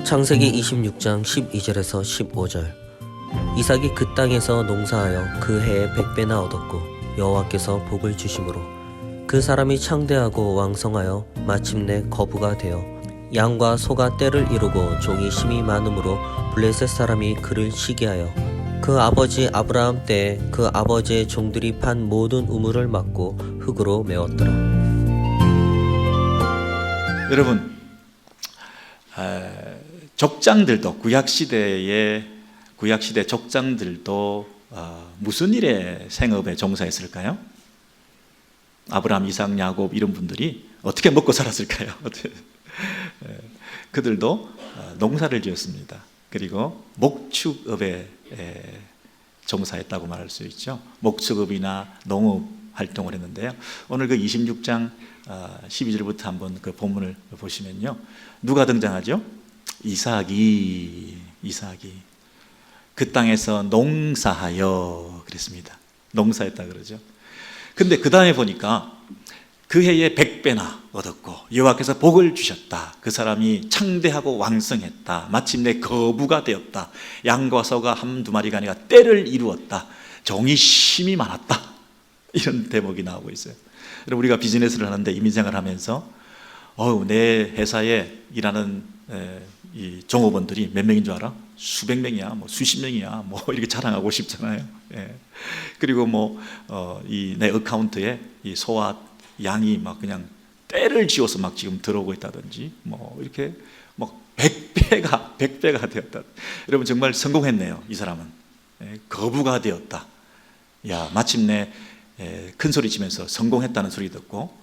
창세기 26장 12절에서 15절. 이삭이 그 땅에서 농사하여 그 해에 100배나 얻었고 여호와께서 복을 주심으로 그 사람이 창대하고 왕성하여 마침내 거부가 되어 양과 소가 떼를 이루고 종이 심이 많음으로 블레셋 사람이 그를 시기하여 그 아버지 아브라함 때에 그 아버지의 종들이 판 모든 우물을 막고 흙으로 메웠더라. 여러분, 족장들도 구약시대 족장들도 무슨 일에 생업에 종사했을까요? 아브라함, 이삭, 야곱 이런 분들이 어떻게 먹고 살았을까요? 그들도 농사를 지었습니다. 그리고 목축업에 종사했다고 말할 수 있죠. 목축업이나 농업 활동을 했는데요. 오늘 그 26장 12절부터 한번 그 본문을 보시면요, 누가 등장하죠? 이삭이 그 땅에서 농사하여 그랬습니다. 농사했다 그러죠. 근데 그 다음에 보니까 그 해에 100배나 얻었고 여호와께서 복을 주셨다. 그 사람이 창대하고 왕성했다. 마침내 거부가 되었다. 양과 소가 한두 마리가 아니라 떼를 이루었다. 종이 심이 많았다. 이런 대목이 나오고 있어요. 여러분, 우리가 비즈니스를 하는데 이민생활을 하면서 내 회사에 일하는 이 종업원들이 몇 명인 줄 알아? 수백 명이야, 뭐 수십 명이야, 뭐 이렇게 자랑하고 싶잖아요. 그리고 내 어카운트에 이 소와 양이 막 그냥 떼를 지어서 막 지금 들어오고 있다든지, 뭐 이렇게 막 100배가 되었다. 여러분, 정말 성공했네요. 이 사람은 거부가 되었다. 야, 마침내 큰 소리 치면서 성공했다는 소리 듣고,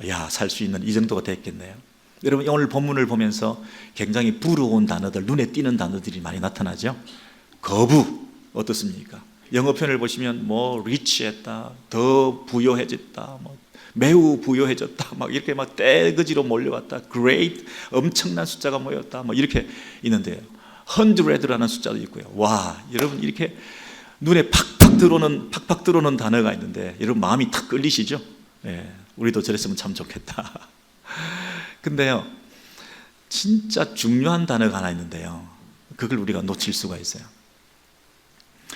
야, 살 수 있는 이 정도가 됐겠네요. 여러분, 오늘 본문을 보면서 굉장히 부러운 단어들, 눈에 띄는 단어들이 많이 나타나죠. 거부, 어떻습니까? 영어 표현을 보시면 리치했다, 더 부유해졌다, 매우 부유해졌다, 막 이렇게 막 떼거지로 몰려왔다, great, 엄청난 숫자가 모였다, 이렇게 있는데요. 100라는 숫자도 있고요. 와, 여러분, 이렇게 눈에 팍팍 들어오는 단어가 있는데, 여러분 마음이 탁 끌리시죠? 우리도 저랬으면 참 좋겠다. 근데요, 진짜 중요한 단어가 하나 있는데요, 그걸 우리가 놓칠 수가 있어요.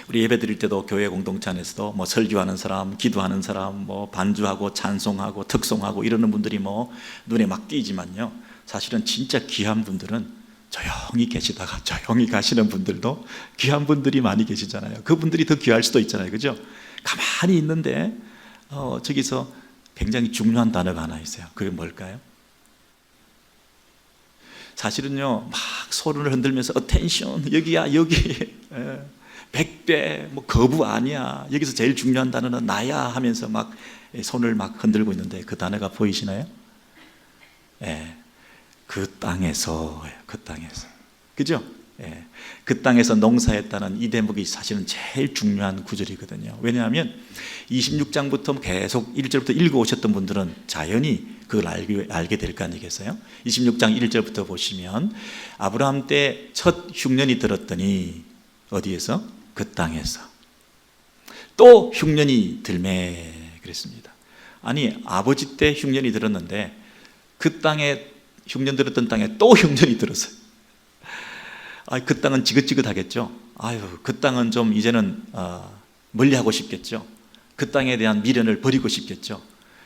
우리 예배 드릴 때도 교회 공동체 안에서도 설교하는 사람, 기도하는 사람, 반주하고 찬송하고 특송하고 이러는 분들이 눈에 막 띄지만요, 사실은 진짜 귀한 분들은 조용히 계시다가 조용히 가시는 분들도 귀한 분들이 많이 계시잖아요. 그분들이 더 귀할 수도 있잖아요. 그죠? 가만히 있는데 저기서 굉장히 중요한 단어가 하나 있어요. 그게 뭘까요? 사실은요, 막 손을 흔들면서 attention, 여기야, 여기 100배, 거부 아니야, 여기서 제일 중요한 단어는 나야 하면서 막 손을 막 흔들고 있는데, 그 단어가 보이시나요? 그 땅에서, 그죠? 그 땅에서 농사했다는 이 대목이 사실은 제일 중요한 구절이거든요. 왜냐하면 26장부터 계속 1절부터 읽어오셨던 분들은 자연히 그걸 알게 될 거 아니겠어요? 26장 1절부터 보시면 아브라함 때 첫 흉년이 들었더니 어디에서? 그 땅에서 또 흉년이 들매 그랬습니다. 아니, 아버지 때 흉년이 들었는데 그 땅에 흉년 들었던 땅에 또 흉년이 들었어요. 그 땅은 지긋지긋하겠죠. 그 땅은 좀 이제는 멀리하고 싶겠죠. 그 땅에 대한 미련을 버리고 싶겠죠.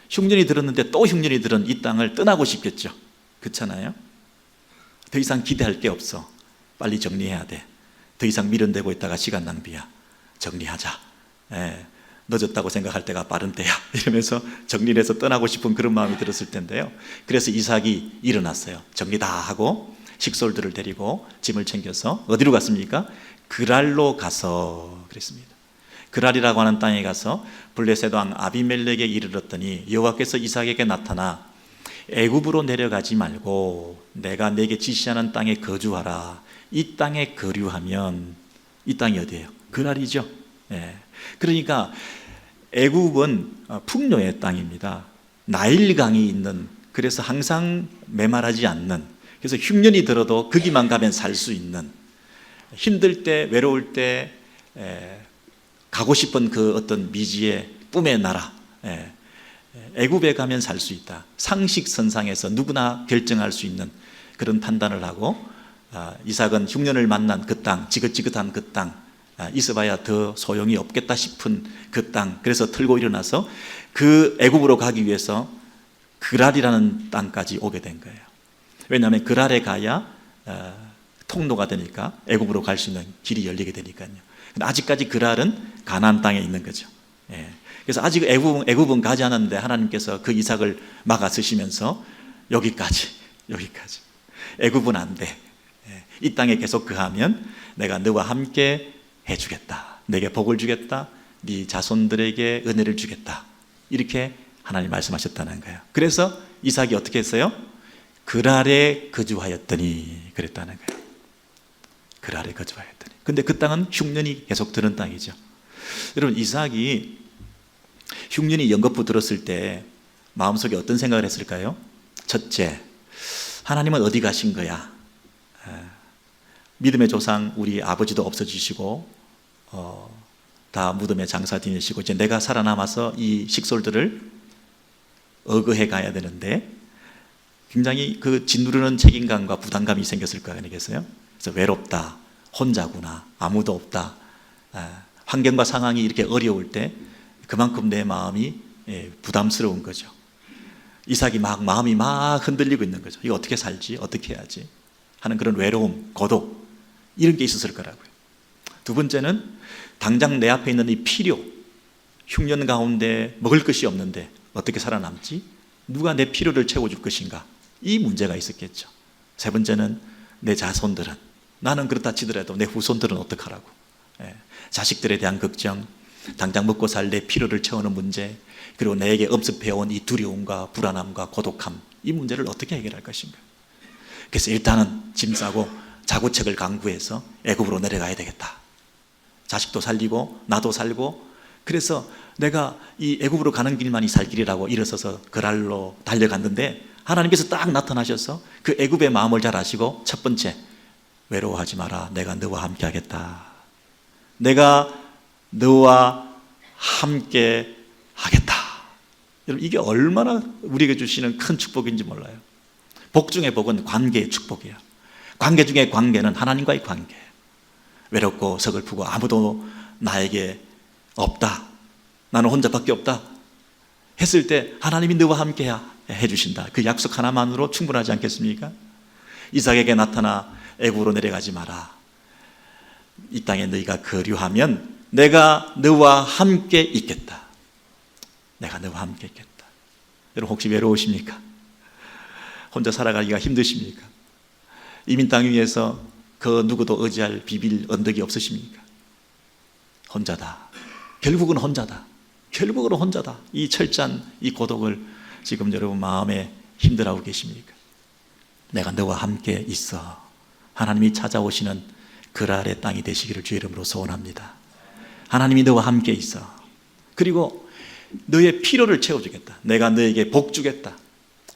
흉년이 들었는데 또 흉년이 들은 이 땅을 떠나고 싶겠죠. 그렇잖아요. 더 이상 기대할 게 없어. 빨리 정리해야 돼. 더 이상 미련되고 있다가 시간 낭비야. 정리하자. 늦었다고 생각할 때가 빠른 때야. 이러면서 정리를 해서 떠나고 싶은 그런 마음이 들었을 텐데요. 그래서 이삭이 일어났어요. 정리 다 하고 식솔들을 데리고 짐을 챙겨서 어디로 갔습니까? 그랄로 가서 그랬습니다. 그랄이라고 하는 땅에 가서 블레셋 왕 아비멜렉에 이르렀더니 여호와께서 이삭에게 나타나 애굽으로 내려가지 말고 내가 내게 지시하는 땅에 거주하라. 이 땅에 거류하면, 이 땅이 어디예요? 그랄이죠. 그러니까 애굽은 풍요의 땅입니다. 나일강이 있는, 그래서 항상 메마르지 않는, 그래서 흉년이 들어도 거기만 가면 살 수 있는, 힘들 때, 외로울 때 가고 싶은 그 어떤 미지의 꿈의 나라, 애굽에 가면 살 수 있다. 상식선상에서 누구나 결정할 수 있는 그런 판단을 하고 이삭은 흉년을 만난 그 땅, 지긋지긋한 그 땅, 있어봐야 더 소용이 없겠다 싶은 그 땅, 그래서 털고 일어나서 그 애굽으로 가기 위해서 그랄이라는 땅까지 오게 된 거예요. 왜냐하면 그랄에 가야 통로가 되니까 애굽으로 갈 수 있는 길이 열리게 되니까요. 근데 아직까지 그랄은 가나안 땅에 있는 거죠. 그래서 아직 애굽은 가지 않았는데 하나님께서 그 이삭을 막아 쓰시면서 여기까지 애굽은 안 돼. 이 땅에 계속 거하면 내가 너와 함께 해주겠다. 내게 복을 주겠다. 네 자손들에게 은혜를 주겠다. 이렇게 하나님 말씀하셨다는 거예요. 그래서 이삭이 어떻게 했어요? 그랄에 거주하였더니 그랬다는 거예요. 그랄에 거주하였더니. 근데 그 땅은 흉년이 계속 드는 땅이죠. 여러분, 이삭이 흉년이 연거푸 들었을 때 마음속에 어떤 생각을 했을까요? 첫째, 하나님은 어디 가신 거야? 믿음의 조상 우리 아버지도 없어지시고 다 무덤에 장사 지내시고 이제 내가 살아남아서 이 식솔들을 어거해 가야 되는데 굉장히 그 짓누르는 책임감과 부담감이 생겼을 거 아니겠어요? 그래서 외롭다, 혼자구나, 아무도 없다, 환경과 상황이 이렇게 어려울 때 그만큼 내 마음이 부담스러운 거죠. 이삭이 마음이 막 흔들리고 있는 거죠. 이거 어떻게 살지? 어떻게 해야지? 하는 그런 외로움, 고독 이런 게 있었을 거라고요. 두 번째는 당장 내 앞에 있는 이 필요, 흉년 가운데 먹을 것이 없는데 어떻게 살아남지? 누가 내 필요를 채워줄 것인가? 이 문제가 있었겠죠. 세 번째는 내 자손들은, 나는 그렇다 치더라도 내 후손들은 어떡하라고? 자식들에 대한 걱정, 당장 먹고 살 내 필요를 채우는 문제, 그리고 내게 엄습해온 이 두려움과 불안함과 고독함, 이 문제를 어떻게 해결할 것인가? 그래서 일단은 짐 싸고 자구책을 강구해서 애굽으로 내려가야 되겠다. 자식도 살리고 나도 살고, 그래서 내가 이 애굽으로 가는 길만이 살 길이라고 일어서서 그랄로 달려갔는데 하나님께서 딱 나타나셔서 그 애굽의 마음을 잘 아시고, 첫 번째, 외로워하지 마라. 내가 너와 함께 하겠다. 내가 너와 함께 하겠다. 여러분, 이게 얼마나 우리에게 주시는 큰 축복인지 몰라요. 복 중에 복은 관계의 축복이에요. 관계 중에 관계는 하나님과의 관계예요. 외롭고 서글프고 아무도 나에게 없다, 나는 혼자밖에 없다 했을 때 하나님이 너와 함께 해주신다. 그 약속 하나만으로 충분하지 않겠습니까? 이삭에게 나타나 애굽으로 내려가지 마라. 이 땅에 너희가 거류하면 내가 너와 함께 있겠다. 내가 너와 함께 있겠다. 여러분, 혹시 외로우십니까? 혼자 살아가기가 힘드십니까? 이민 땅 위에서 그 누구도 의지할 비빌 언덕이 없으십니까? 혼자다. 결국은 혼자다. 결국은 혼자다. 이 철저한 이 고독을 지금 여러분 마음에 힘들어하고 계십니까? 내가 너와 함께 있어. 하나님이 찾아오시는 그랄의 땅이 되시기를 주의 이름으로 소원합니다. 하나님이 너와 함께 있어. 그리고 너의 필요를 채워주겠다. 내가 너에게 복 주겠다.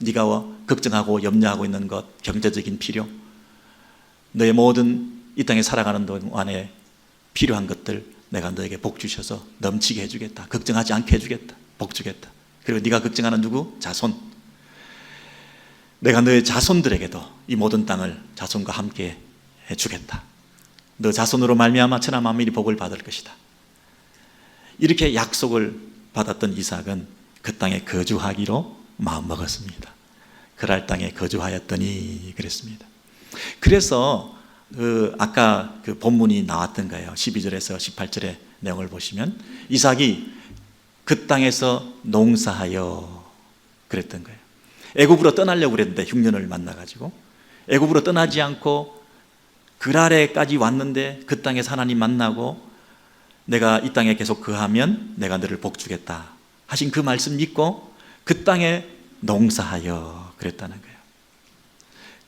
네가 걱정하고 염려하고 있는 것, 경제적인 필요, 너의 모든 이 땅에 살아가는 동안에 필요한 것들 내가 너에게 복 주셔서 넘치게 해주겠다. 걱정하지 않게 해주겠다. 복 주겠다. 그리고 네가 걱정하는 누구? 자손. 내가 너의 자손들에게도 이 모든 땅을 자손과 함께 해주겠다. 너 자손으로 말미암아 천하 만민이 복을 받을 것이다. 이렇게 약속을 받았던 이삭은 그 땅에 거주하기로 마음먹었습니다. 그랄 땅에 거주하였더니 그랬습니다. 그래서 아까 그 본문이 나왔던 거예요. 12절에서 18절의 내용을 보시면 이삭이 그 땅에서 농사하여 그랬던 거예요. 애굽으로 떠나려고 그랬는데 흉년을 만나가지고 애굽으로 떠나지 않고 그랄에까지 왔는데 그 땅에서 하나님 만나고 내가 이 땅에 계속 거하면 내가 너를 복주겠다 하신 그 말씀 믿고 그 땅에 농사하여 그랬다는 거예요.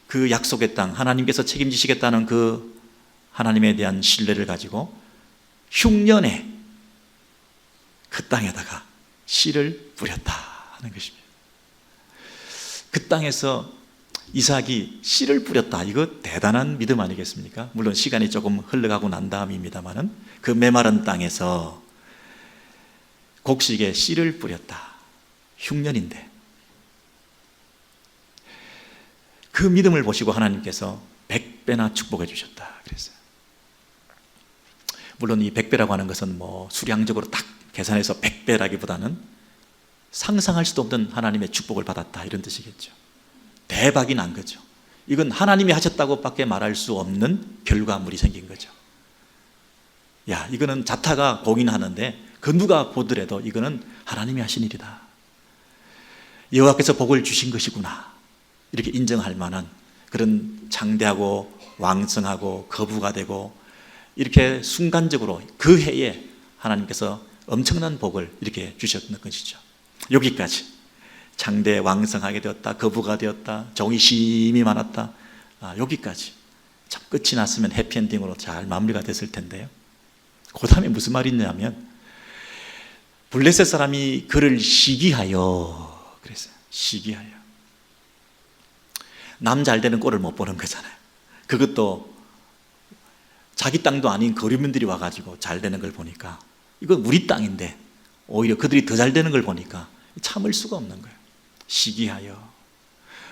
그 약속의 땅, 하나님께서 책임지시겠다는 그 하나님에 대한 신뢰를 가지고 흉년에 그 땅에다가 씨를 뿌렸다 하는 것입니다. 그 땅에서 이삭이 씨를 뿌렸다. 이거 대단한 믿음 아니겠습니까? 물론 시간이 조금 흘러가고 난 다음입니다만은 그 메마른 땅에서 곡식에 씨를 뿌렸다. 흉년인데 그 믿음을 보시고 하나님께서 100배나 축복해 주셨다 그랬어요. 물론 이 100배라고 하는 것은 뭐 수량적으로 딱 계산해서 100배라기보다는 상상할 수도 없는 하나님의 축복을 받았다 이런 뜻이겠죠. 대박이 난 거죠. 이건 하나님이 하셨다고 밖에 말할 수 없는 결과물이 생긴 거죠. 야, 이거는 자타가 공인하는데 그 누가 보더라도 이거는 하나님이 하신 일이다. 여호와께서 복을 주신 것이구나. 이렇게 인정할 만한 그런 창대하고 왕성하고 거부가 되고 이렇게 순간적으로 그 해에 하나님께서 엄청난 복을 이렇게 주셨던 것이죠. 여기까지 창대 왕성하게 되었다, 거부가 되었다, 정이 심이 많았다, 여기까지 참 끝이 났으면 해피엔딩으로 잘 마무리가 됐을 텐데요. 그 다음에 무슨 말이 있냐면 블레셋 사람이 그를 시기하여 그랬어요. 시기하여. 남 잘 되는 꼴을 못 보는 거잖아요. 그것도 자기 땅도 아닌 거류민들이 와가지고 잘 되는 걸 보니까 이건 우리 땅인데 오히려 그들이 더 잘 되는 걸 보니까 참을 수가 없는 거예요. 시기하여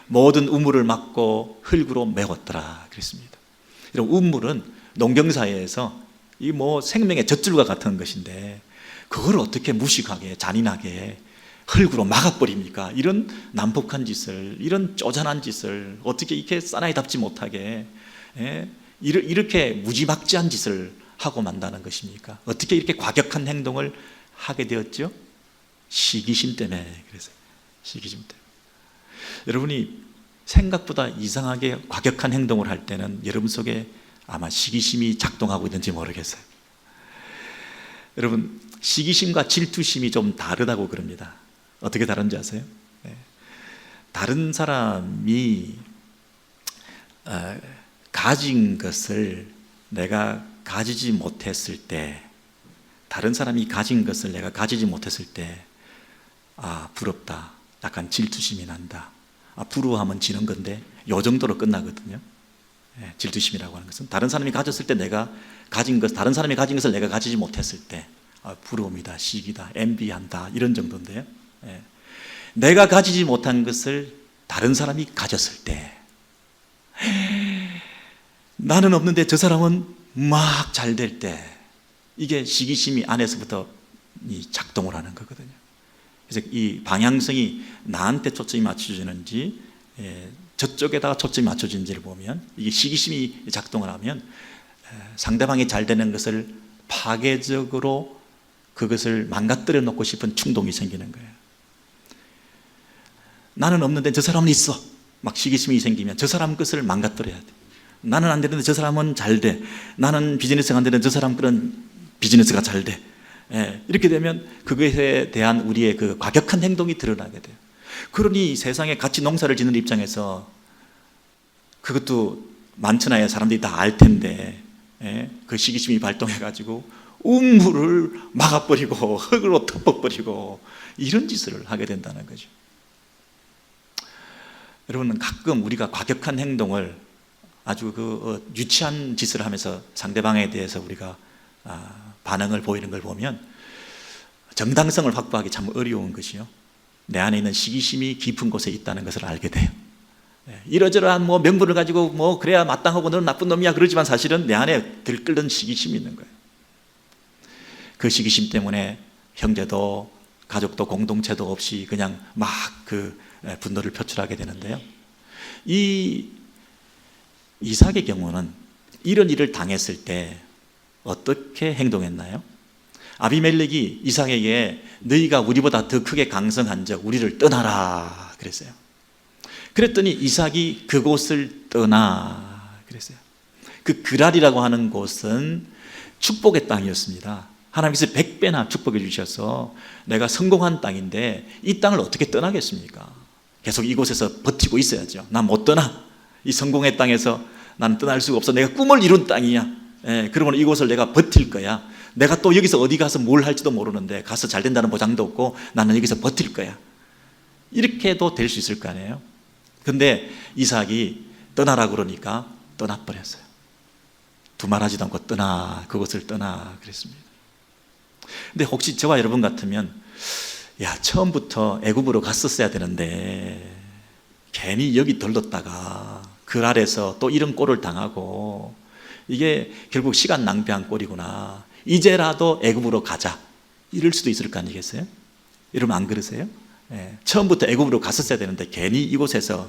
모든 우물을 막고 흙으로 메웠더라 그랬습니다. 이런 우물은 농경사회에서 이 뭐 생명의 젖줄과 같은 것인데 그걸 어떻게 무식하게 잔인하게 흙으로 막아버립니까? 이런 난폭한 짓을, 이런 쪼잔한 짓을 어떻게 이렇게 사나이답지 못하게 이렇게 무지막지한 짓을 하고 만다는 것입니까? 어떻게 이렇게 과격한 행동을 하게 되었죠? 시기심 때문에. 그래서 시기심 때문에. 여러분이 생각보다 이상하게 과격한 행동을 할 때는 여러분 속에 아마 시기심이 작동하고 있는지 모르겠어요. 여러분, 시기심과 질투심이 좀 다르다고 그럽니다. 어떻게 다른지 아세요? 다른 사람이 가진 것을 내가 가지지 못했을 때, 다른 사람이 가진 것을 내가 가지지 못했을 때, 부럽다, 약간 질투심이 난다. 부러워하면 지는 건데 요 정도로 끝나거든요. 질투심이라고 하는 것은 다른 사람이 가졌을 때 내가 가진 것, 다른 사람이 가진 것을 내가 가지지 못했을 때 부러움이다, 시기다, 엔비한다 이런 정도인데요. 내가 가지지 못한 것을 다른 사람이 가졌을 때 나는 없는데 저 사람은 막 잘 될 때 이게 시기심이 안에서부터 작동을 하는 거거든요. 그래서 이 방향성이 나한테 초점이 맞춰지는지 저쪽에다가 초점이 맞춰지는지를 보면 이게 시기심이 작동을 하면 상대방이 잘 되는 것을 파괴적으로 그것을 망가뜨려 놓고 싶은 충동이 생기는 거예요. 나는 없는데 저 사람은 있어. 막 시기심이 생기면 저 사람 것을 망가뜨려야 돼. 나는 안 되는데 저 사람은 잘 돼. 나는 비즈니스가 안 되는데 저 사람 그런 비즈니스가 잘 돼. 이렇게 되면 그것에 대한 우리의 그 과격한 행동이 드러나게 돼요. 그러니 세상에 같이 농사를 짓는 입장에서 그것도 만천하에 사람들이 다 알 텐데 그 시기심이 발동해가지고 우물을 막아버리고 흙으로 덮어버리고 이런 짓을 하게 된다는 거죠. 여러분, 가끔 우리가 과격한 행동을 아주 유치한 짓을 하면서 상대방에 대해서 우리가 반응을 보이는 걸 보면 정당성을 확보하기 참 어려운 것이요. 내 안에 있는 시기심이 깊은 곳에 있다는 것을 알게 돼요. 이러저러한 명분을 가지고 그래야 마땅하고 너는 나쁜 놈이야 그러지만 사실은 내 안에 들끓는 시기심이 있는 거예요. 그 시기심 때문에 형제도 가족도 공동체도 없이 그냥 막 그 분노를 표출하게 되는데요. 이 이삭의 경우는 이런 일을 당했을 때 어떻게 행동했나요? 아비멜렉이 이삭에게 너희가 우리보다 더 크게 강성한 적 우리를 떠나라 그랬어요. 그랬더니 이삭이 그곳을 떠나 그랬어요. 그 그랄이라고 하는 곳은 축복의 땅이었습니다. 하나님께서 100배나 축복해 주셔서 내가 성공한 땅인데 이 땅을 어떻게 떠나겠습니까? 계속 이곳에서 버티고 있어야죠. 난 못 떠나. 이 성공의 땅에서 나는 떠날 수가 없어. 내가 꿈을 이룬 땅이야. 그러면 이곳을 내가 버틸 거야. 내가 또 여기서 어디 가서 뭘 할지도 모르는데 가서 잘 된다는 보장도 없고 나는 여기서 버틸 거야. 이렇게도 될 수 있을 거 아니에요. 근데 이삭이 떠나라 그러니까 떠나버렸어요. 두말하지도 않고 떠나, 그곳을 떠나 그랬습니다. 근데 혹시 저와 여러분 같으면 처음부터 애굽으로 갔었어야 되는데 괜히 여기 들렀다가 그 아래서 또 이런 꼴을 당하고 이게 결국 시간 낭비한 꼴이구나. 이제라도 애굽으로 가자. 이럴 수도 있을 거 아니겠어요? 여러분 안 그러세요? 예, 처음부터 애굽으로 갔었어야 되는데 괜히 이곳에서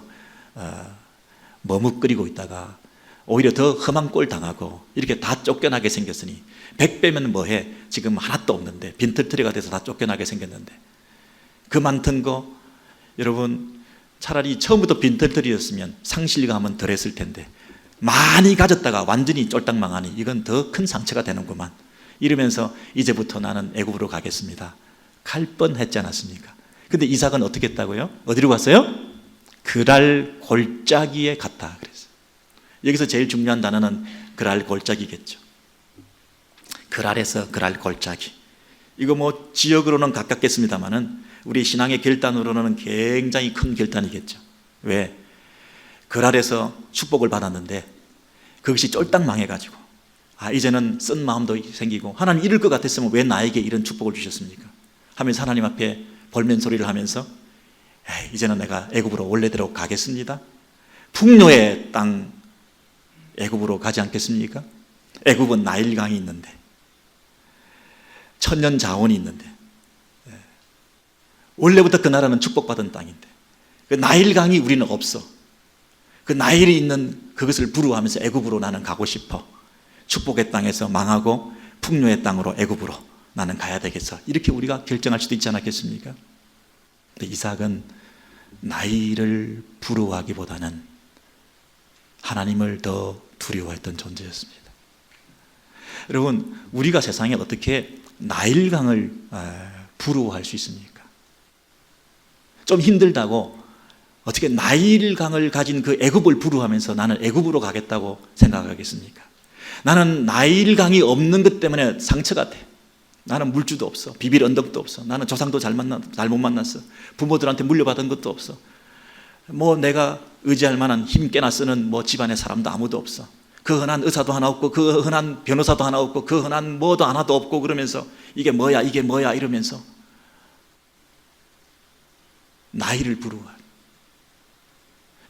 머뭇거리고 있다가 오히려 더 험한 꼴 당하고 이렇게 다 쫓겨나게 생겼으니 100배면 뭐해? 지금 하나도 없는데 빈털터리가 돼서 다 쫓겨나게 생겼는데 그 많던 거 여러분 차라리 처음부터 빈털터리였으면 상실감은 덜했을 텐데 많이 가졌다가 완전히 쫄딱 망하니 이건 더 큰 상처가 되는구만. 이러면서 이제부터 나는 애굽으로 가겠습니다. 갈 뻔했지 않았습니까? 근데 이삭은 어떻게 했다고요? 어디로 갔어요? 그랄 골짜기에 갔다 그랬어요. 여기서 제일 중요한 단어는 그랄 골짜기겠죠. 그랄에서 그랄 골짜기. 이거 뭐 지역으로는 가깝겠습니다만은 우리 신앙의 결단으로는 굉장히 큰 결단이겠죠. 왜? 그랄에서 축복을 받았는데 그것이 쫄딱 망해가지고 이제는 쓴 마음도 생기고 하나님 이럴 것 같았으면 왜 나에게 이런 축복을 주셨습니까? 하면서 하나님 앞에 볼멘 소리를 하면서 이제는 내가 애굽으로 원래대로 가겠습니다. 풍요의 땅 애굽으로 가지 않겠습니까? 애굽은 나일강이 있는데 천년 자원이 있는데 원래부터 그 나라는 축복받은 땅인데 그 나일강이 우리는 없어. 그 나일이 있는 그것을 부러워하면서 애굽으로 나는 가고 싶어. 축복의 땅에서 망하고 풍요의 땅으로 애굽으로 나는 가야 되겠어. 이렇게 우리가 결정할 수도 있지 않겠습니까? 근데 이삭은 나일을 부러워하기보다는 하나님을 더 두려워했던 존재였습니다. 여러분, 우리가 세상에 어떻게 나일강을 부러워할 수 있습니까? 좀 힘들다고 어떻게 나일강을 가진 그 애굽을 부러워하면서 나는 애굽으로 가겠다고 생각하겠습니까? 나는 나일강이 없는 것 때문에 상처가 돼. 나는 물주도 없어. 비빌 언덕도 없어. 나는 조상도 잘못 만났어. 부모들한테 물려받은 것도 없어. 뭐 내가 의지할 만한 힘께나 쓰는 뭐 집안의 사람도 아무도 없어. 그 흔한 의사도 하나 없고 그 흔한 변호사도 하나 없고 그 흔한 뭐도 하나도 없고 그러면서 이게 뭐야 이러면서 나이를 부러워해.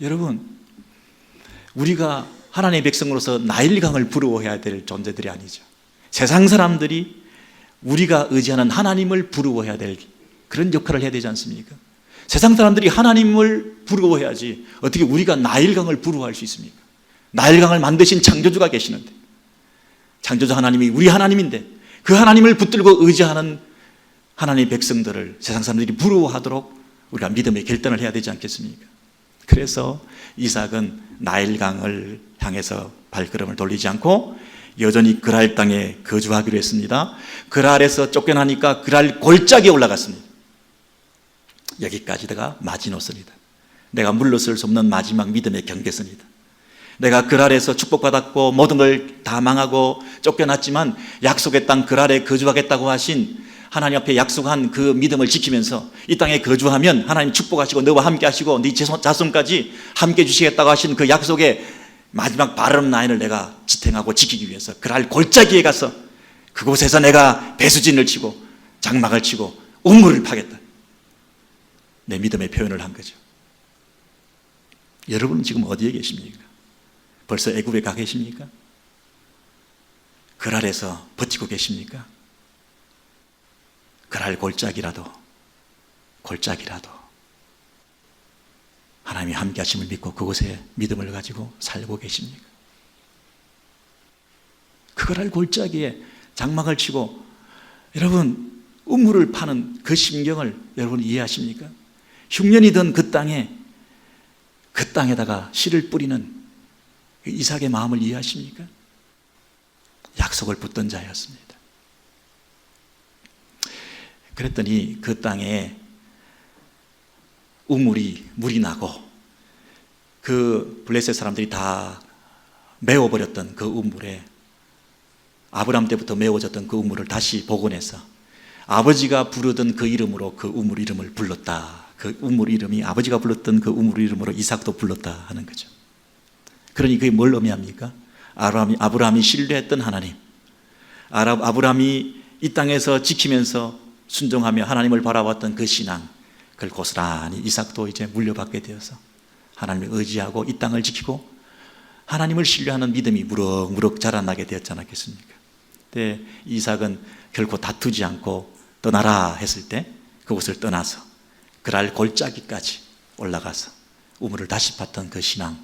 여러분, 우리가 하나님의 백성으로서 나일강을 부러워해야 될 존재들이 아니죠. 세상 사람들이 우리가 의지하는 하나님을 부러워해야 될 그런 역할을 해야 되지 않습니까? 세상 사람들이 하나님을 부러워해야지 어떻게 우리가 나일강을 부러워할 수 있습니까? 나일강을 만드신 창조주가 계시는데, 창조주 하나님이 우리 하나님인데 그 하나님을 붙들고 의지하는 하나님의 백성들을 세상 사람들이 부러워하도록 우리가 믿음의 결단을 해야 되지 않겠습니까? 그래서 이삭은 나일강을 향해서 발걸음을 돌리지 않고 여전히 그랄 땅에 거주하기로 했습니다. 그랄에서 쫓겨나니까 그랄 골짜기에 올라갔습니다. 여기까지가 마지노선이다. 내가 물러설 수 없는 마지막 믿음의 경계선이다. 내가 그랄에서 축복받았고 모든 걸 다 망하고 쫓겨났지만 약속의 땅 그랄에 거주하겠다고 하신 하나님 앞에 약속한 그 믿음을 지키면서 이 땅에 거주하면 하나님 축복하시고 너와 함께 하시고 네 자손까지 함께 주시겠다고 하신 그 약속의 마지막 바른 라인을 내가 지탱하고 지키기 위해서 그랄 골짜기에 가서 그곳에서 내가 배수진을 치고 장막을 치고 우물을 파겠다. 내 믿음의 표현을 한 거죠. 여러분은 지금 어디에 계십니까? 벌써 애굽에 가 계십니까? 그랄에서 버티고 계십니까? 그랄 골짜기라도 하나님이 함께 하심을 믿고 그곳에 믿음을 가지고 살고 계십니까? 그 그랄 골짜기에 장막을 치고 여러분 우물을 파는 그 심경을 여러분 이해하십니까? 흉년이 든 그 땅에다가 씨를 뿌리는 이삭의 마음을 이해하십니까? 약속을 붙든 자였습니다. 그랬더니 그 땅에 물이 나고 그 블레셋 사람들이 다 메워버렸던 그 우물에 아브람 때부터 메워졌던 그 우물을 다시 복원해서 아버지가 부르던 그 이름으로 그 우물 이름을 불렀다. 그 우물 이름이 아버지가 불렀던 그 우물 이름으로 이삭도 불렀다 하는 거죠. 그러니 그게 뭘 의미합니까? 아브라함이 신뢰했던 하나님, 아브라함이 이 땅에서 지키면서 순종하며 하나님을 바라봤던 그 신앙, 그걸 고스란히 이삭도 이제 물려받게 되어서 하나님을 의지하고 이 땅을 지키고 하나님을 신뢰하는 믿음이 무럭무럭 자라나게 되었지 않았겠습니까? 근데 이삭은 결코 다투지 않고 떠나라 했을 때 그곳을 떠나서 그랄 골짜기까지 올라가서 우물을 다시 팠던 그 신앙,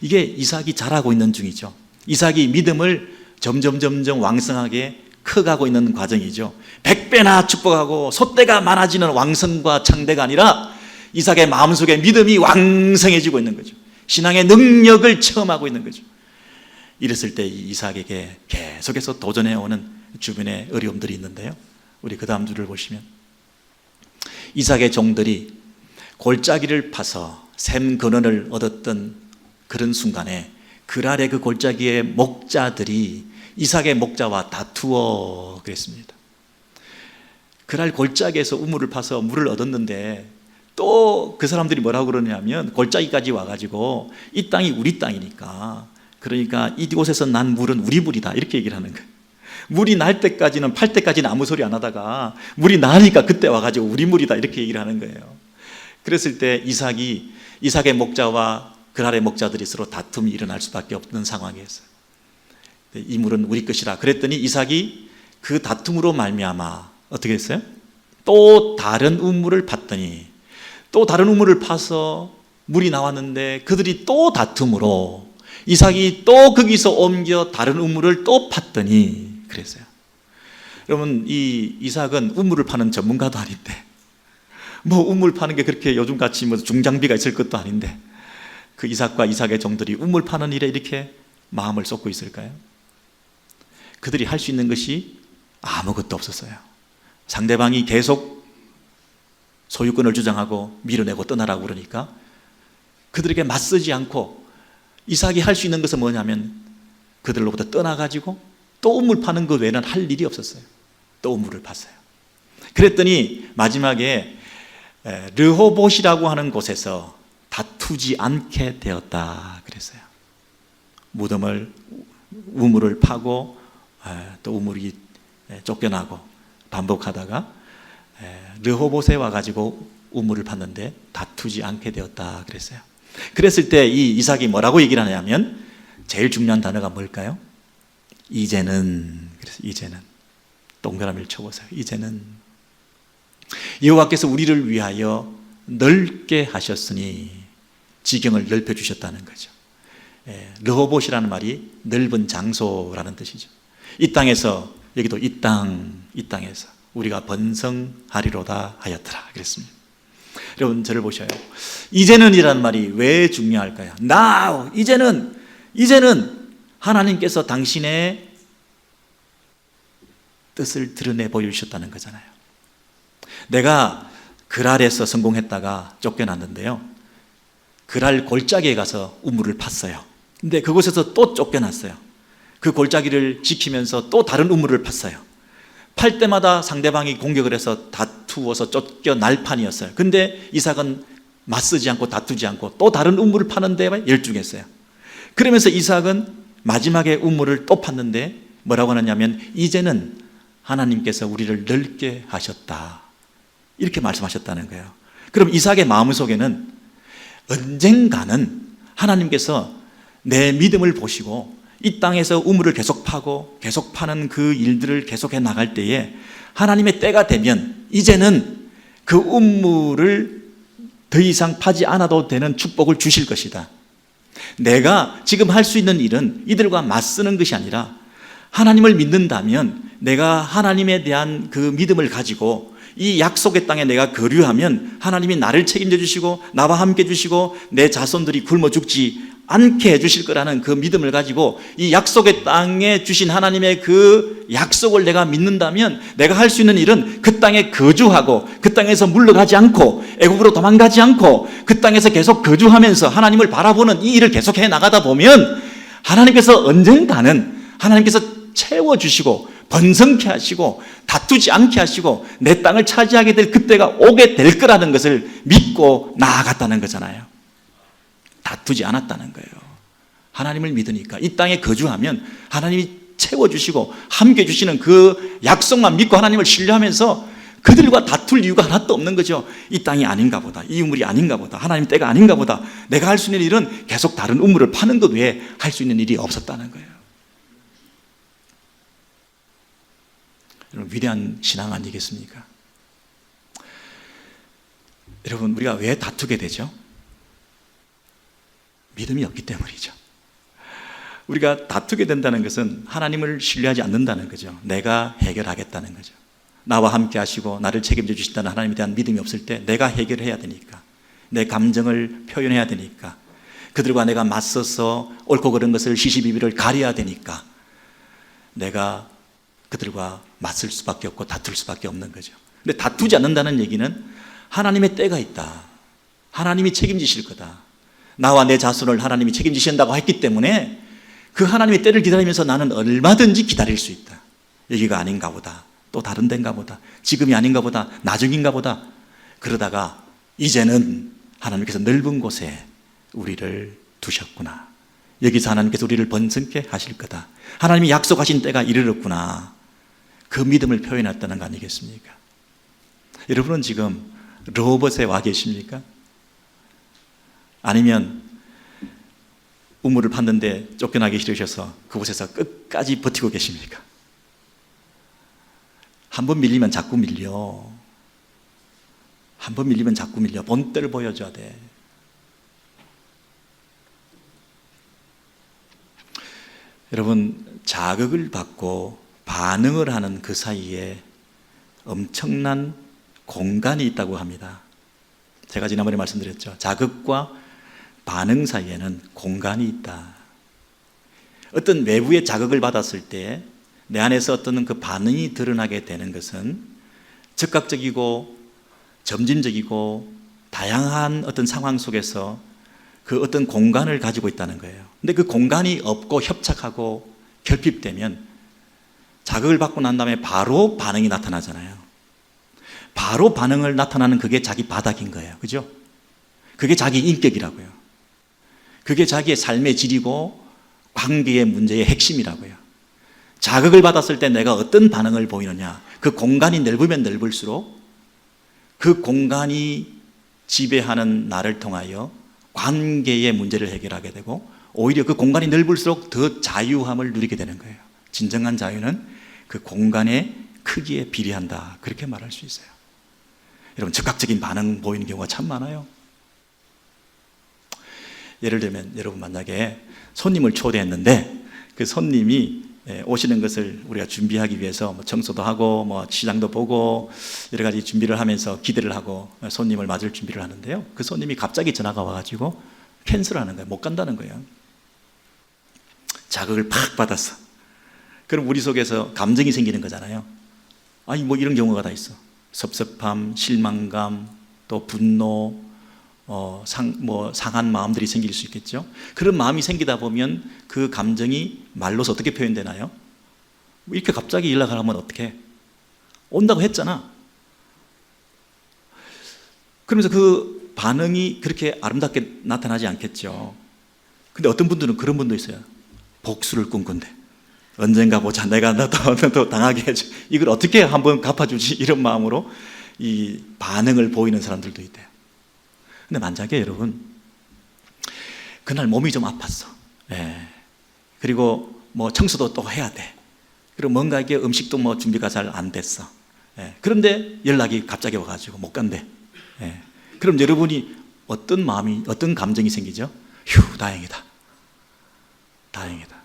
이게 이삭이 자라고 있는 중이죠. 이삭이 믿음을 점점 왕성하게 커가고 있는 과정이죠. 100배나 축복하고 솥대가 많아지는 왕성과 창대가 아니라 이삭의 마음속에 믿음이 왕성해지고 있는 거죠. 신앙의 능력을 체험하고 있는 거죠. 이랬을 때 이삭에게 계속해서 도전해오는 주변의 어려움들이 있는데요, 우리 그 다음 줄을 보시면 이삭의 종들이 골짜기를 파서 샘 근원을 얻었던 그런 순간에 그랄의 그 골짜기의 목자들이 이삭의 목자와 다투어 그랬습니다. 그랄 골짜기에서 우물을 파서 물을 얻었는데 또 그 사람들이 뭐라고 그러냐면 골짜기까지 와가지고 이 땅이 우리 땅이니까, 그러니까 이곳에서 난 물은 우리 물이다 이렇게 얘기를 하는 거예요. 물이 날 때까지는, 팔 때까지는 아무 소리 안 하다가 물이 나니까 그때 와가지고 우리 물이다 이렇게 얘기를 하는 거예요. 그랬을 때 이삭의 목자와 그랄의 목자들이 서로 다툼이 일어날 수밖에 없는 상황이었어요. 이 물은 우리 것이라 그랬더니 이삭이 그 다툼으로 말미암아 어떻게 했어요? 또 다른 우물을 팠더니, 또 다른 우물을 파서 물이 나왔는데 그들이 또 다툼으로 이삭이 또 거기서 옮겨 다른 우물을 또 팠더니 그랬어요. 여러분, 이 이삭은 우물을 파는 전문가도 아닌데, 뭐 우물 파는 게 그렇게 요즘같이 뭐 중장비가 있을 것도 아닌데 그 이삭과 이삭의 종들이 우물 파는 일에 이렇게 마음을 쏟고 있을까요? 그들이 할 수 있는 것이 아무것도 없었어요. 상대방이 계속 소유권을 주장하고 밀어내고 떠나라고 그러니까 그들에게 맞서지 않고 이삭이 할 수 있는 것은 뭐냐면 그들로부터 떠나가지고 또 우물 파는 것 외에는 할 일이 없었어요. 또 우물을 팠어요. 그랬더니 마지막에 르호봇이라고 하는 곳에서 다투지 않게 되었다 그랬어요. 우물을 파고 또 우물이 쫓겨나고 반복하다가 르호봇에 와가지고 우물을 팠는데 다투지 않게 되었다 그랬어요. 그랬을 때 이 이삭이 뭐라고 얘기를 하냐면 제일 중요한 단어가 뭘까요? 이제는. 그래서 이제는 동그라미를 쳐보세요. 이제는 여호와께서 우리를 위하여 넓게 하셨으니 지경을 넓혀주셨다는 거죠. 르호봇이라는 말이 넓은 장소라는 뜻이죠. 이 땅에서, 여기도 이 땅에서 우리가 번성하리로다 하였더라 그랬습니다. 여러분, 저를 보셔요. 이제는이라는 말이 왜 중요할까요? Now, 이제는 하나님께서 당신의 뜻을 드러내 보여주셨다는 거잖아요. 내가 그랄에서 성공했다가 쫓겨났는데요, 그랄 골짜기에 가서 우물을 팠어요. 근데 그곳에서 또 쫓겨났어요. 그 골짜기를 지키면서 또 다른 우물을 팠어요. 팔 때마다 상대방이 공격을 해서 다투어서 쫓겨날 판이었어요. 근데 이삭은 맞서지 않고 다투지 않고 또 다른 우물을 파는 데 열중했어요. 그러면서 이삭은 마지막에 우물을 또 팠는데 뭐라고 하냐면 이제는 하나님께서 우리를 넓게 하셨다 이렇게 말씀하셨다는 거예요. 그럼 이삭의 마음속에는 언젠가는 하나님께서 내 믿음을 보시고 이 땅에서 우물을 계속 파고 계속 파는 그 일들을 계속해 나갈 때에 하나님의 때가 되면 이제는 그 우물을 더 이상 파지 않아도 되는 축복을 주실 것이다. 내가 지금 할 수 있는 일은 이들과 맞서는 것이 아니라 하나님을 믿는다면 내가 하나님에 대한 그 믿음을 가지고 이 약속의 땅에 내가 거류하면 하나님이 나를 책임져 주시고 나와 함께 주시고 내 자손들이 굶어 죽지 않게 해주실 거라는 그 믿음을 가지고 이 약속의 땅에 주신 하나님의 그 약속을 내가 믿는다면 내가 할 수 있는 일은 그 땅에 거주하고 그 땅에서 물러가지 않고 애국으로 도망가지 않고 그 땅에서 계속 거주하면서 하나님을 바라보는 이 일을 계속해 나가다 보면 하나님께서 언젠가는 하나님께서 채워주시고 번성케 하시고 다투지 않게 하시고 내 땅을 차지하게 될 그때가 오게 될 거라는 것을 믿고 나아갔다는 거잖아요. 다투지 않았다는 거예요. 하나님을 믿으니까 이 땅에 거주하면 하나님이 채워주시고 함께 주시는 그 약속만 믿고 하나님을 신뢰하면서 그들과 다툴 이유가 하나도 없는 거죠. 이 땅이 아닌가 보다, 이 우물이 아닌가 보다, 하나님 때가 아닌가 보다. 내가 할 수 있는 일은 계속 다른 우물을 파는 것 외에 할 수 있는 일이 없었다는 거예요. 여러분, 위대한 신앙 아니겠습니까? 여러분, 우리가 왜 다투게 되죠? 믿음이 없기 때문이죠. 우리가 다투게 된다는 것은 하나님을 신뢰하지 않는다는 거죠. 내가 해결하겠다는 거죠. 나와 함께 하시고 나를 책임져 주신다는 하나님에 대한 믿음이 없을 때 내가 해결해야 되니까, 내 감정을 표현해야 되니까, 그들과 내가 맞서서 옳고 그른 것을 시시비비를 가려야 되니까 내가 그들과 맞설 수밖에 없고 다툴 수밖에 없는 거죠. 근데 다투지 않는다는 얘기는 하나님의 때가 있다, 하나님이 책임지실 거다, 나와 내 자손을 하나님이 책임지신다고 했기 때문에 그 하나님의 때를 기다리면서 나는 얼마든지 기다릴 수 있다. 여기가 아닌가 보다, 또 다른 데인가 보다, 지금이 아닌가 보다, 나중인가 보다. 그러다가 이제는 하나님께서 넓은 곳에 우리를 두셨구나, 여기서 하나님께서 우리를 번성케 하실 거다, 하나님이 약속하신 때가 이르렀구나, 그 믿음을 표현했다는 거 아니겠습니까? 여러분은 지금 로봇에 와 계십니까? 아니면 우물을 팠는데 쫓겨나기 싫으셔서 그곳에서 끝까지 버티고 계십니까? 한 번 밀리면 자꾸 밀려. 한 번 밀리면 자꾸 밀려. 본때를 보여줘야 돼. 여러분, 자극을 받고 반응을 하는 그 사이에 엄청난 공간이 있다고 합니다. 제가 지난번에 말씀드렸죠. 자극과 반응 사이에는 공간이 있다. 어떤 외부의 자극을 받았을 때 내 안에서 어떤 그 반응이 드러나게 되는 것은 즉각적이고 점진적이고 다양한 어떤 상황 속에서 그 어떤 공간을 가지고 있다는 거예요. 근데 그 공간이 없고 협착하고 결핍되면 자극을 받고 난 다음에 바로 반응이 나타나잖아요. 바로 반응을 나타나는 그게 자기 바닥인 거예요. 그죠? 그게 자기 인격이라고요. 그게 자기의 삶의 질이고 관계의 문제의 핵심이라고요. 자극을 받았을 때 내가 어떤 반응을 보이느냐, 그 공간이 넓으면 넓을수록 그 공간이 지배하는 나를 통하여 관계의 문제를 해결하게 되고, 오히려 그 공간이 넓을수록 더 자유함을 누리게 되는 거예요. 진정한 자유는 그 공간의 크기에 비례한다, 그렇게 말할 수 있어요. 여러분, 즉각적인 반응 보이는 경우가 참 많아요. 예를 들면 여러분, 만약에 손님을 초대했는데 그 손님이 오시는 것을 우리가 준비하기 위해서 청소도 하고 시장도 보고 여러 가지 준비를 하면서 기대를 하고 손님을 맞을 준비를 하는데요, 그 손님이 갑자기 전화가 와가지고 캔슬하는 거예요. 못 간다는 거예요. 자극을 팍 받았어. 그럼 우리 속에서 감정이 생기는 거잖아요. 아니, 이런 경우가 다 있어. 섭섭함, 실망감, 또 분노, 상한 마음들이 생길 수 있겠죠. 그런 마음이 생기다 보면 그 감정이 말로서 어떻게 표현되나요? 이렇게 갑자기 연락을 하면 어떻게? 온다고 했잖아. 그러면서 그 반응이 그렇게 아름답게 나타나지 않겠죠. 근데 어떤 분들은 그런 분도 있어요. 복수를 꿈꾼대. 언젠가 보자, 내가 너 당하게 해줘, 이걸 어떻게 한번 갚아주지, 이런 마음으로 이 반응을 보이는 사람들도 있대요. 근데 만약에 여러분, 그날 몸이 좀 아팠어. 그리고 청소도 또 해야 돼. 그리고 뭔가 이게 음식도 준비가 잘 안 됐어. 그런데 연락이 갑자기 와가지고 못 간대. 그럼 여러분이 어떤 마음이, 어떤 감정이 생기죠? 휴, 다행이다. 다행이다.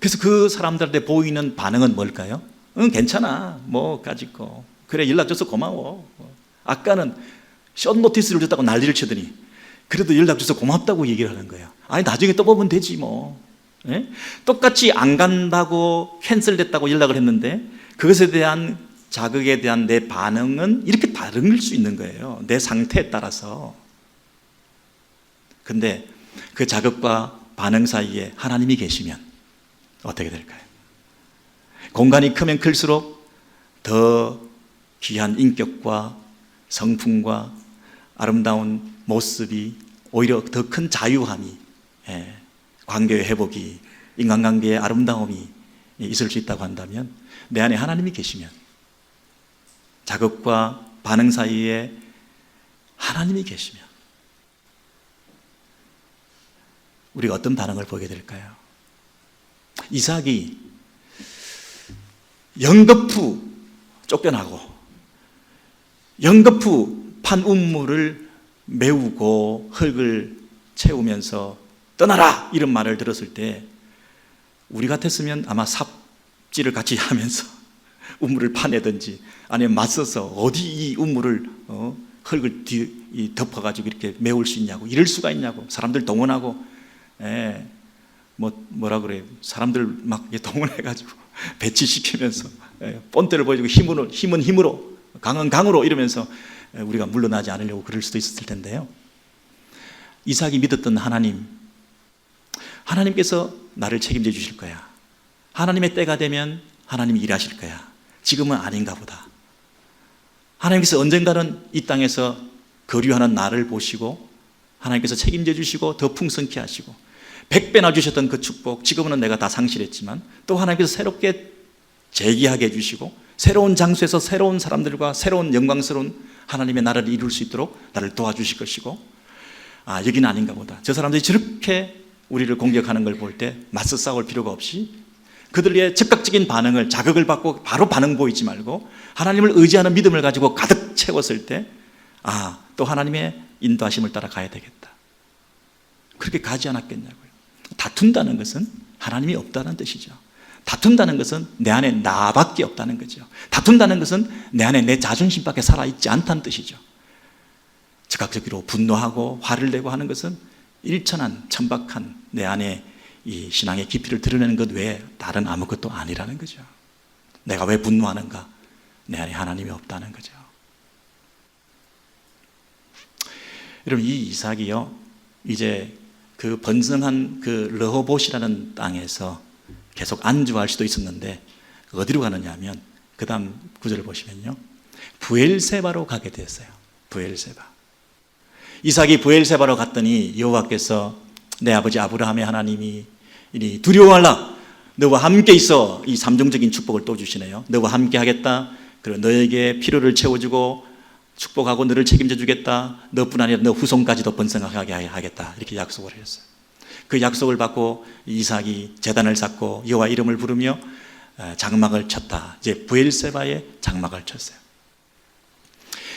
그래서 그 사람들한테 보이는 반응은 뭘까요? 응, 괜찮아. 가지고. 그래, 연락 줘서 고마워. 아까는 숏 노티스를 줬다고 난리를 치더니 그래도 연락 줘서 고맙다고 얘기를 하는 거예요. 아니, 나중에 또 보면 되지 뭐. 똑같이 안 간다고 캔슬됐다고 연락을 했는데 그것에 대한 자극에 대한 내 반응은 이렇게 다를 수 있는 거예요. 내 상태에 따라서. 근데 그 자극과 반응 사이에 하나님이 계시면 어떻게 될까요? 공간이 크면 클수록 더 귀한 인격과 성품과 아름다운 모습이, 오히려 더 큰 자유함이, 관계의 회복이, 인간관계의 아름다움이 있을 수 있다고 한다면 내 안에 하나님이 계시면 자극과 반응 사이에 하나님이 계시면 우리가 어떤 반응을 보게 될까요? 이삭이 연거푸 쫓겨나고 연거푸 판 우물을 메우고 흙을 채우면서 떠나라 이런 말을 들었을 때 우리 같았으면 아마 삽질을 같이 하면서 우물을 파내든지 아니면 맞서서 어디 이 우물을 흙을 덮어가지고 이렇게 메울 수 있냐고, 이럴 수가 있냐고, 사람들 동원하고, 뭐라 그래요, 사람들 막 동원해가지고 배치시키면서 본때를 보여주고 힘은 힘으로, 강은 강으로 이러면서 우리가 물러나지 않으려고 그럴 수도 있었을 텐데요. 이삭이 믿었던 하나님께서 나를 책임져 주실 거야. 하나님의 때가 되면 하나님이 일하실 거야. 지금은 아닌가 보다. 하나님께서 언젠가는 이 땅에서 거류하는 나를 보시고 하나님께서 책임져 주시고 더 풍성케 하시고 100배나 주셨던 그 축복, 지금은 내가 다 상실했지만 또 하나님께서 새롭게 재기하게 해주시고 새로운 장소에서 새로운 사람들과 새로운 영광스러운 하나님의 나라를 이룰 수 있도록 나를 도와주실 것이고, 여기는 아닌가 보다. 저 사람들이 저렇게 우리를 공격하는 걸 볼 때 맞서 싸울 필요가 없이 그들의 즉각적인 반응을, 자극을 받고 바로 반응 보이지 말고 하나님을 의지하는 믿음을 가지고 가득 채웠을 때 또 하나님의 인도하심을 따라 가야 되겠다. 그렇게 가지 않았겠냐고요. 다툰다는 것은 하나님이 없다는 뜻이죠. 다툰다는 것은 내 안에 나밖에 없다는 거죠. 다툰다는 것은 내 안에 내 자존심밖에 살아있지 않다는 뜻이죠. 즉각적으로 분노하고 화를 내고 하는 것은 일천한 천박한 내 안에 이 신앙의 깊이를 드러내는 것 외에 다른 아무것도 아니라는 거죠. 내가 왜 분노하는가? 내 안에 하나님이 없다는 거죠. 여러분, 이 이삭이요, 이제 그 번성한 그 르호봇이라는 땅에서 계속 안주할 수도 있었는데 어디로 가느냐 하면 그 다음 구절을 보시면요, 브엘세바로 가게 됐어요. 브엘세바. 이삭이 브엘세바로 갔더니 여호와께서 내 아버지 아브라함의 하나님이 이리 두려워하라, 너와 함께 있어, 이 삼종적인 축복을 또 주시네요. 너와 함께 하겠다, 그리고 너에게 필요를 채워주고 축복하고 너를 책임져 주겠다, 너뿐 아니라 너 후손까지도 번성하게 하겠다, 이렇게 약속을 했어요. 그 약속을 받고 이삭이 제단을 쌓고 여호와 이름을 부르며 장막을 쳤다. 이제 브엘세바에 장막을 쳤어요.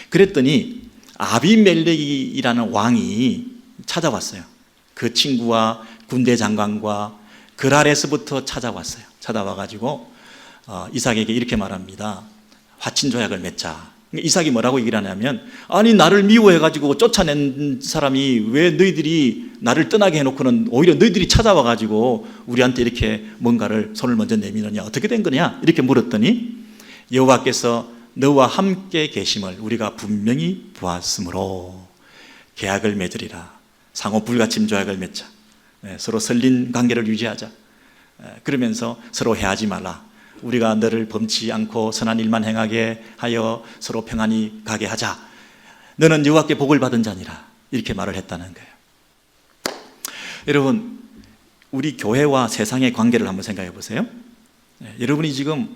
그랬더니 아비멜렉이라는 왕이 찾아왔어요. 그 친구와 군대 장관과 그랄에서부터 찾아왔어요. 찾아와가지고 이삭에게 이렇게 말합니다. 화친 조약을 맺자. 이삭이 뭐라고 얘기를 하냐면, 아니 나를 미워해가지고 쫓아낸 사람이 왜 너희들이 나를 떠나게 해놓고는 오히려 너희들이 찾아와가지고 우리한테 이렇게 뭔가를 손을 먼저 내미느냐, 어떻게 된 거냐 이렇게 물었더니 여호와께서 너와 함께 계심을 우리가 분명히 보았으므로 계약을 맺으리라. 상호 불가침 조약을 맺자. 서로 설린 관계를 유지하자. 그러면서 서로 해하지 말라. 우리가 너를 범치 않고 선한 일만 행하게 하여 서로 평안히 가게 하자. 너는 여호와께 복을 받은 자니라. 이렇게 말을 했다는 거예요. 여러분, 우리 교회와 세상의 관계를 한번 생각해 보세요. 여러분이 지금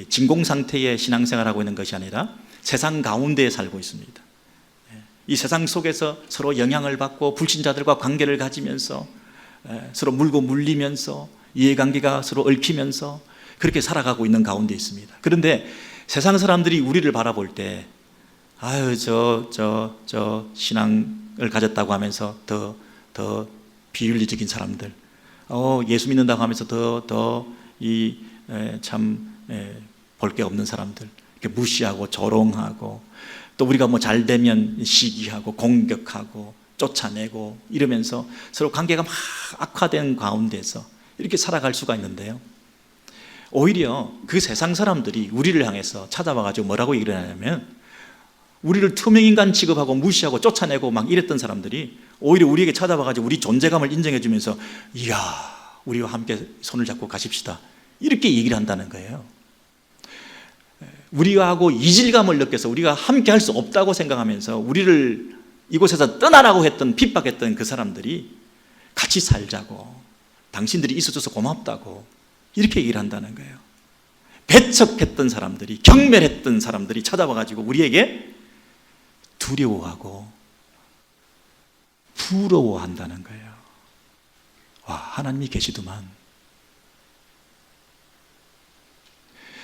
진공 상태의 신앙생활을 하고 있는 것이 아니라 세상 가운데에 살고 있습니다. 이 세상 속에서 서로 영향을 받고 불신자들과 관계를 가지면서 서로 물고 물리면서 이해관계가 서로 얽히면서 그렇게 살아가고 있는 가운데 있습니다. 그런데 세상 사람들이 우리를 바라볼 때 저 신앙을 가졌다고 하면서 더 비윤리적인 사람들, 예수 믿는다고 하면서 참 볼 게 없는 사람들, 이렇게 무시하고 조롱하고, 또 우리가 뭐 잘 되면 시기하고 공격하고 쫓아내고 이러면서 서로 관계가 막 악화된 가운데서 이렇게 살아갈 수가 있는데요, 오히려 그 세상 사람들이 우리를 향해서 찾아와가지고 뭐라고 얘기를 하냐면, 우리를 투명인간 취급하고 무시하고 쫓아내고 막 이랬던 사람들이 오히려 우리에게 찾아와가지고 우리 존재감을 인정해주면서, 이야, 우리와 함께 손을 잡고 가십시다, 이렇게 얘기를 한다는 거예요. 우리하고 이질감을 느껴서 우리가 함께 할 수 없다고 생각하면서 우리를 이곳에서 떠나라고 했던, 핍박했던 그 사람들이 같이 살자고, 당신들이 있어줘서 고맙다고 이렇게 얘기를 한다는 거예요. 배척했던 사람들이, 경멸했던 사람들이 찾아와가지고 우리에게 두려워하고 부러워한다는 거예요. 와, 하나님이 계시더만.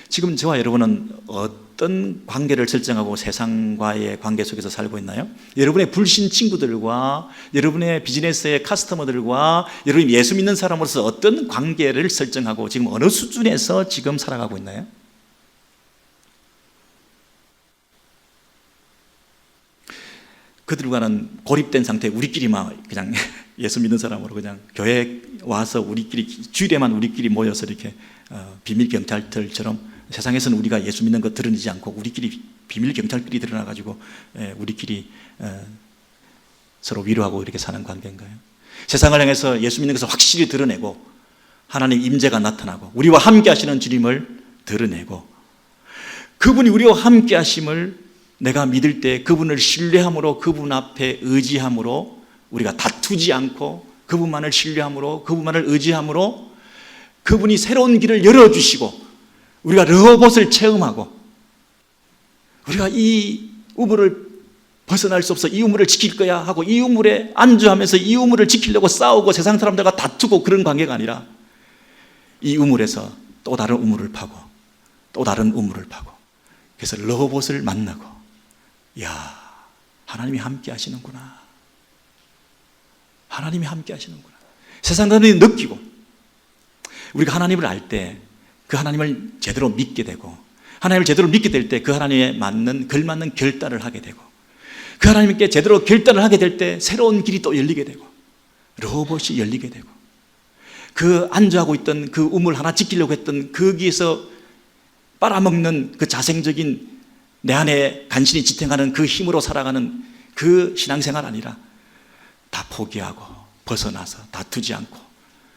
지금 저와 여러분은 어떤 관계를 설정하고 세상과의 관계 속에서 살고 있나요? 여러분의 불신 친구들과 여러분의 비즈니스의 커스터머들과 여러분이 예수 믿는 사람으로서 어떤 관계를 설정하고 지금 어느 수준에서 지금 살아가고 있나요? 그들과는 고립된 상태, 우리끼리만 그냥 예수 믿는 사람으로 그냥 교회 와서 우리끼리 주일에만 우리끼리 모여서 이렇게 비밀 경찰들처럼 세상에서는 우리가 예수 믿는 거 드러내지 않고 우리끼리 비밀 경찰들이 드러나가지고 우리끼리 서로 위로하고 이렇게 사는 관계인가요? 세상을 향해서 예수 믿는 것을 확실히 드러내고 하나님 임재가 나타나고 우리와 함께 하시는 주님을 드러내고 그분이 우리와 함께 하심을 내가 믿을 때 그분을 신뢰함으로 그분 앞에 의지함으로 우리가 다투지 않고 그분만을 신뢰함으로 그분만을 의지함으로 그분이 새로운 길을 열어주시고 우리가 르호봇을 체험하고 우리가 이 우물을 벗어날 수 없어 이 우물을 지킬 거야 하고 이 우물에 안주하면서 이 우물을 지키려고 싸우고 세상 사람들과 다투고 그런 관계가 아니라 이 우물에서 또 다른 우물을 파고 또 다른 우물을 파고 그래서 르호봇을 만나고 야, 하나님이 함께 하시는구나. 하나님이 함께 하시는구나. 세상 사람들이 느끼고 우리가 하나님을 알 때 그 하나님을 제대로 믿게 되고 하나님을 제대로 믿게 될 때 그 하나님에 맞는 걸맞는 결단을 하게 되고 그 하나님께 제대로 결단을 하게 될 때 새로운 길이 또 열리게 되고 르호봇이 열리게 되고 그 안주하고 있던 그 우물 하나 지키려고 했던 거기에서 빨아먹는 그 자생적인 내 안에 간신히 지탱하는 그 힘으로 살아가는 그 신앙생활 아니라 다 포기하고 벗어나서 다투지 않고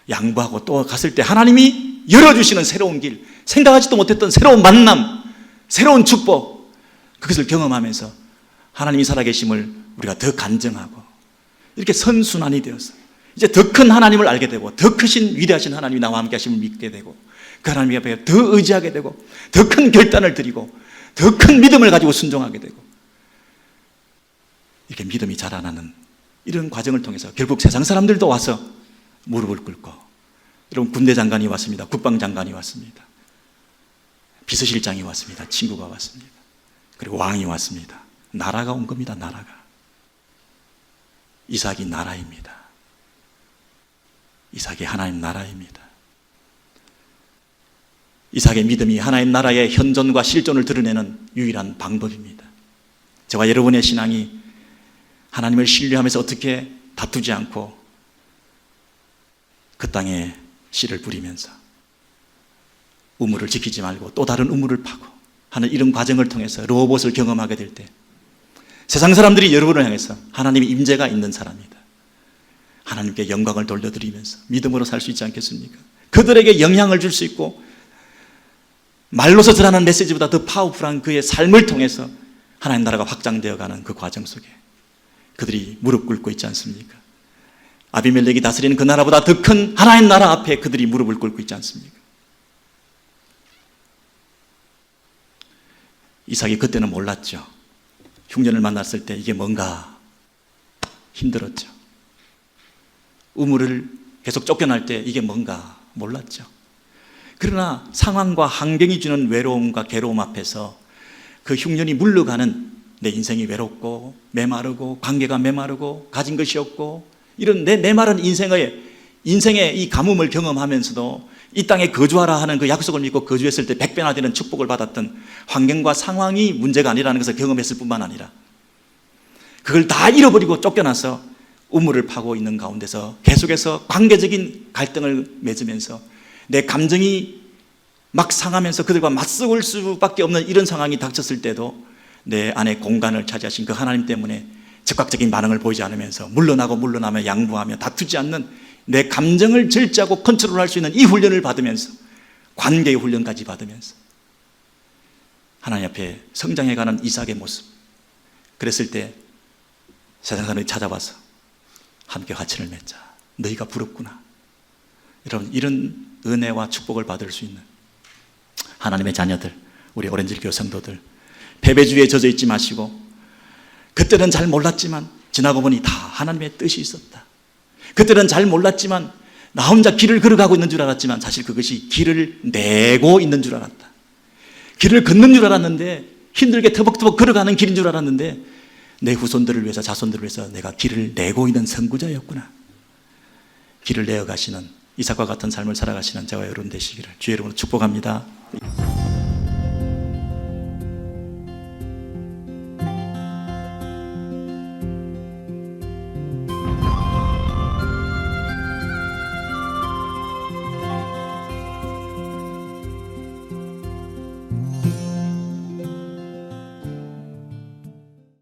양보하고 또 갔을 때 하나님이 열어주시는 새로운 길, 생각하지도 못했던 새로운 만남, 새로운 축복, 그것을 경험하면서 하나님이 살아계심을 우리가 더 간증하고 이렇게 선순환이 되어서 이제 더 큰 하나님을 알게 되고 더 크신 위대하신 하나님이 나와 함께 하심을 믿게 되고 그 하나님 앞에 더 의지하게 되고 더 큰 결단을 드리고 더 큰 믿음을 가지고 순종하게 되고 이렇게 믿음이 자라나는 이런 과정을 통해서 결국 세상 사람들도 와서 무릎을 꿇고 여러분 군대 장관이 왔습니다. 국방장관이 왔습니다. 비서실장이 왔습니다. 친구가 왔습니다. 그리고 왕이 왔습니다. 나라가 온 겁니다. 나라가. 이삭이 나라입니다. 이삭이 하나님 나라입니다. 이삭의 믿음이 하나님 나라의 현존과 실존을 드러내는 유일한 방법입니다. 저와 여러분의 신앙이 하나님을 신뢰하면서 어떻게 다투지 않고 그 땅에 씨를 뿌리면서 우물을 지키지 말고 또 다른 우물을 파고 하는 이런 과정을 통해서 르호봇을 경험하게 될 때 세상 사람들이 여러분을 향해서 하나님의 임재가 있는 사람이다. 하나님께 영광을 돌려드리면서 믿음으로 살 수 있지 않겠습니까? 그들에게 영향을 줄 수 있고 말로서 전하는 메시지보다 더 파워풀한 그의 삶을 통해서 하나님 나라가 확장되어가는 그 과정 속에 그들이 무릎 꿇고 있지 않습니까? 아비멜렉이 다스리는 그 나라보다 더 큰 하나님 나라 앞에 그들이 무릎을 꿇고 있지 않습니까? 이삭이 그때는 몰랐죠. 흉년을 만났을 때 이게 뭔가 힘들었죠. 우물을 계속 쫓겨날 때 이게 뭔가 몰랐죠. 그러나 상황과 환경이 주는 외로움과 괴로움 앞에서 그 흉년이 물러가는 내 인생이 외롭고 메마르고 관계가 메마르고 가진 것이 없고 이런 내 메마른 인생의 이 가뭄을 경험하면서도 이 땅에 거주하라 하는 그 약속을 믿고 거주했을 때 100배나 되는 축복을 받았던 환경과 상황이 문제가 아니라는 것을 경험했을 뿐만 아니라 그걸 다 잃어버리고 쫓겨나서 우물을 파고 있는 가운데서 계속해서 관계적인 갈등을 맺으면서 내 감정이 막 상하면서 그들과 맞서올 수밖에 없는 이런 상황이 닥쳤을 때도 내 안에 공간을 차지하신 그 하나님 때문에 즉각적인 반응을 보이지 않으면서 물러나며 양보하며 다투지 않는 내 감정을 절제하고 컨트롤할 수 있는 이 훈련을 받으면서 관계의 훈련까지 받으면서 하나님 앞에 성장해가는 이삭의 모습, 그랬을 때 세상 사람이 찾아와서 함께 화친을 맺자. 너희가 부럽구나. 여러분, 이런 은혜와 축복을 받을 수 있는 하나님의 자녀들, 우리 오렌지교 성도들, 패배주의에 젖어 있지 마시고, 그때는 잘 몰랐지만 지나고 보니 다 하나님의 뜻이 있었다. 그때는 잘 몰랐지만 나 혼자 길을 걸어가고 있는 줄 알았지만 사실 그것이 길을 내고 있는 줄 알았다. 길을 걷는 줄 알았는데, 힘들게 터벅터벅 걸어가는 길인 줄 알았는데 내 후손들을 위해서, 자손들을 위해서 내가 길을 내고 있는 선구자였구나. 길을 내어 가시는 이삭과 같은 삶을 살아가시는 저와 여러분 되시기를 주의 이름으로 축복합니다.